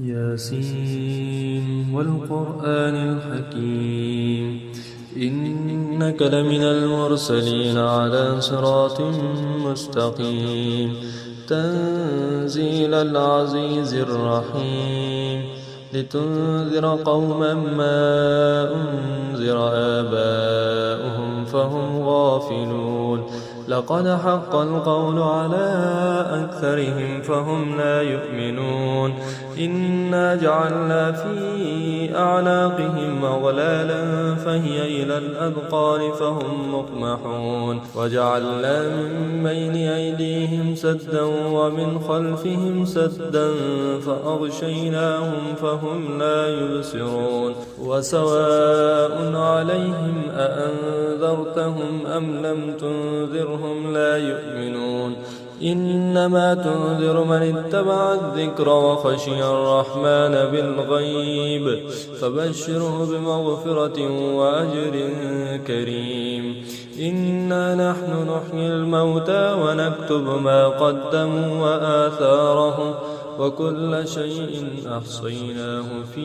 ياسين والقرآن الحكيم إنك لمن المرسلين على صراط مستقيم تنزيل العزيز الرحيم لتنذر قوما ما أنذر آباؤهم فهم غافلون لقد حق القول على أكثرهم فهم لا يؤمنون إنا جعلنا في أعناقهم أغلالا فهي إلى الأذقان فهم مقمحون وجعلنا من بين أيديهم سدا ومن خلفهم سدا فأغشيناهم فهم لا يبصرون وسواء عليهم أأنذرتهم أم لم تنذرهم لا يؤمنون إنما تنذر من اتبع الذكر وخشي الرحمن بالغيب فبشره بمغفرة وأجر كريم إنا نحن نحيي الموتى ونكتب ما قدموا وآثارهم وكل شيء أحصيناه في